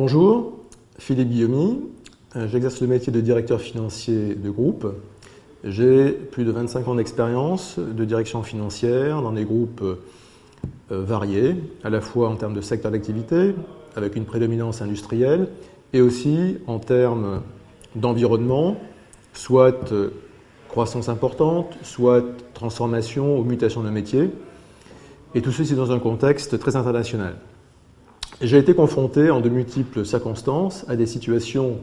Bonjour, Philippe Guillaumy, j'exerce le métier de directeur financier de groupe. J'ai plus de 25 ans d'expérience de direction financière dans des groupes variés, à la fois en termes de secteur d'activité, avec une prédominance industrielle, et aussi en termes d'environnement, soit croissance importante, soit transformation ou mutation de métier, et tout ceci dans un contexte très international. J'ai été confronté en de multiples circonstances à des situations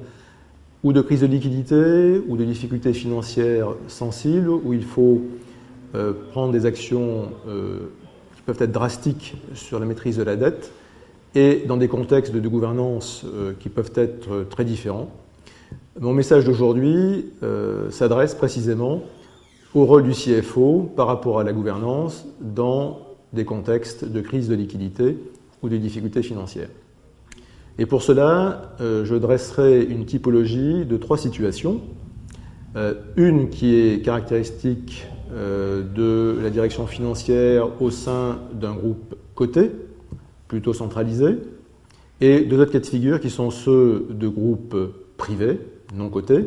ou de crise de liquidité ou de difficultés financières sensibles où il faut prendre des actions qui peuvent être drastiques sur la maîtrise de la dette et dans des contextes de gouvernance qui peuvent être très différents. Mon message d'aujourd'hui s'adresse précisément au rôle du CFO par rapport à la gouvernance dans des contextes de crise de liquidité ou de difficultés financières. Et pour cela, je dresserai une typologie de 3 situations. Une qui est caractéristique de la direction financière au sein d'un groupe coté, plutôt centralisé, et 2 autres cas de figure qui sont ceux de groupes privés, non cotés,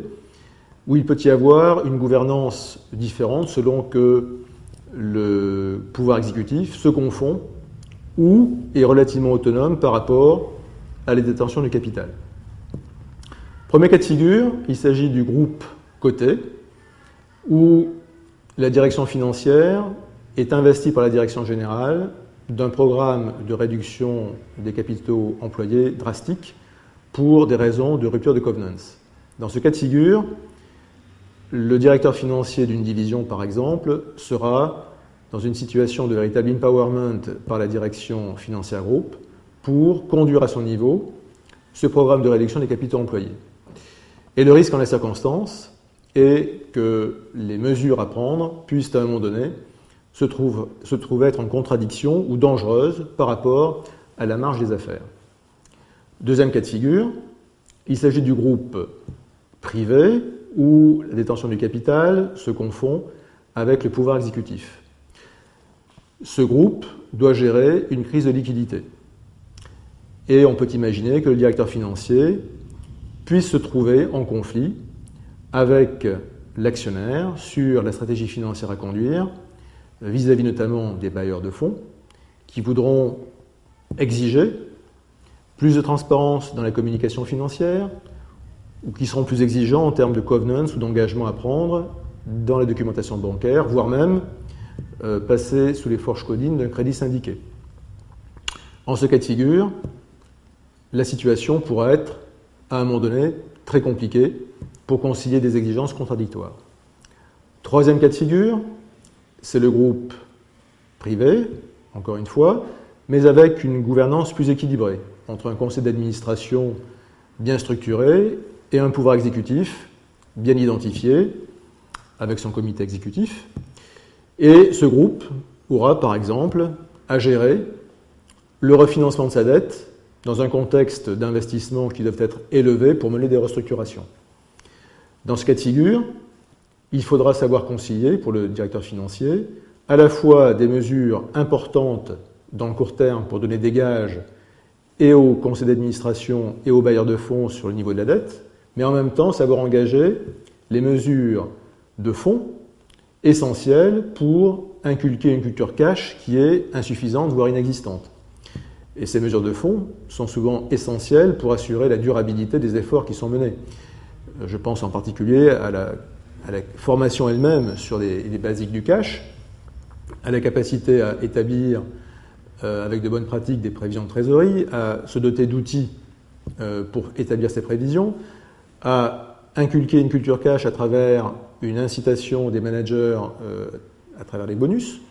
où il peut y avoir une gouvernance différente selon que le pouvoir exécutif se confond ou est relativement autonome par rapport à la détention du capital. Premier cas de figure, il s'agit du groupe coté, où la direction financière est investie par la direction générale d'un programme de réduction des capitaux employés drastique pour des raisons de rupture de covenants. Dans ce cas de figure, le directeur financier d'une division, par exemple, sera dans une situation de véritable empowerment par la direction financière groupe pour conduire à son niveau ce programme de réduction des capitaux employés. Et le risque en la circonstance est que les mesures à prendre puissent à un moment donné se trouver être en contradiction ou dangereuses par rapport à la marge des affaires. Deuxième cas de figure, il s'agit du groupe privé où la détention du capital se confond avec le pouvoir exécutif. Ce groupe doit gérer une crise de liquidité. Et on peut imaginer que le directeur financier puisse se trouver en conflit avec l'actionnaire sur la stratégie financière à conduire, vis-à-vis notamment des bailleurs de fonds, qui voudront exiger plus de transparence dans la communication financière, ou qui seront plus exigeants en termes de covenants ou d'engagements à prendre dans la documentation bancaire, voire même passer sous les fourches codines d'un crédit syndiqué. En ce cas de figure, la situation pourra être, à un moment donné, très compliquée pour concilier des exigences contradictoires. Troisième cas de figure, c'est le groupe privé, encore une fois, mais avec une gouvernance plus équilibrée, entre un conseil d'administration bien structuré et un pouvoir exécutif bien identifié, avec son comité exécutif. Et ce groupe aura, par exemple, à gérer le refinancement de sa dette dans un contexte d'investissement qui doivent être élevés pour mener des restructurations. Dans ce cas de figure, il faudra savoir concilier, pour le directeur financier, à la fois des mesures importantes dans le court terme pour donner des gages et au conseil d'administration et aux bailleurs de fonds sur le niveau de la dette, mais en même temps savoir engager les mesures de fonds essentielles pour inculquer une culture cash qui est insuffisante, voire inexistante. Et ces mesures de fonds sont souvent essentielles pour assurer la durabilité des efforts qui sont menés. Je pense en particulier à la formation elle-même sur les basiques du cash, à la capacité à établir avec de bonnes pratiques des prévisions de trésorerie, à se doter d'outils pour établir ces prévisions, à inculquer une culture cash à travers une incitation des managers à travers les bonus,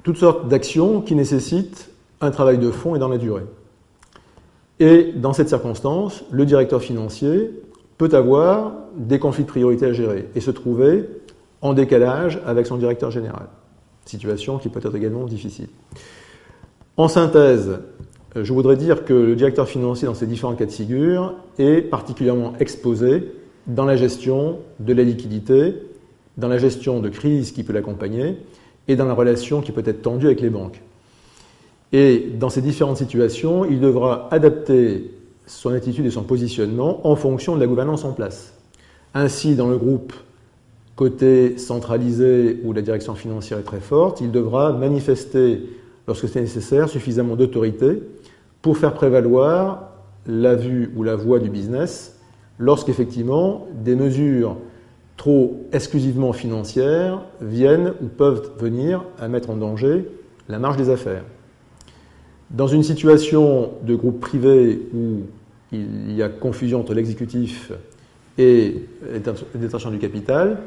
toutes sortes d'actions qui nécessitent un travail de fond et dans la durée. Et dans cette circonstance, le directeur financier peut avoir des conflits de priorité à gérer et se trouver en décalage avec son directeur général. Situation qui peut être également difficile. En synthèse, je voudrais dire que le directeur financier dans ces différents cas de figure est particulièrement exposé dans la gestion de la liquidité, dans la gestion de crise qui peut l'accompagner et dans la relation qui peut être tendue avec les banques. Et dans ces différentes situations, il devra adapter son attitude et son positionnement en fonction de la gouvernance en place. Ainsi, dans le groupe côté centralisé où la direction financière est très forte, il devra manifester, lorsque c'est nécessaire, suffisamment d'autorité pour faire prévaloir la vue ou la voix du business lorsqu'effectivement des mesures trop exclusivement financières viennent ou peuvent venir à mettre en danger la marge des affaires. Dans une situation de groupe privé où il y a confusion entre l'exécutif et la détention du capital,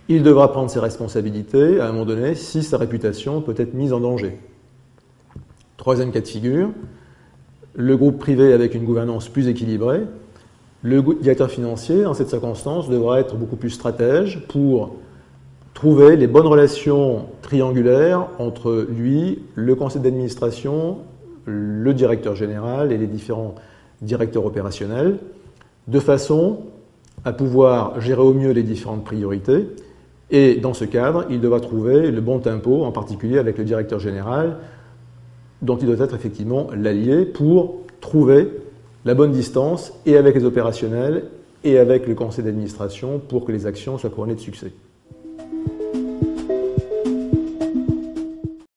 il devra prendre ses responsabilités à un moment donné si sa réputation peut être mise en danger. Troisième cas de figure, le groupe privé avec une gouvernance plus équilibrée, le directeur financier, dans cette circonstance, devra être beaucoup plus stratège pour trouver les bonnes relations triangulaires entre lui, le conseil d'administration, le directeur général et les différents directeurs opérationnels, de façon à pouvoir gérer au mieux les différentes priorités. Et dans ce cadre, il devra trouver le bon tempo, en particulier avec le directeur général, dont il doit être effectivement l'allié pour trouver la bonne distance et avec les opérationnels et avec le conseil d'administration pour que les actions soient couronnées de succès.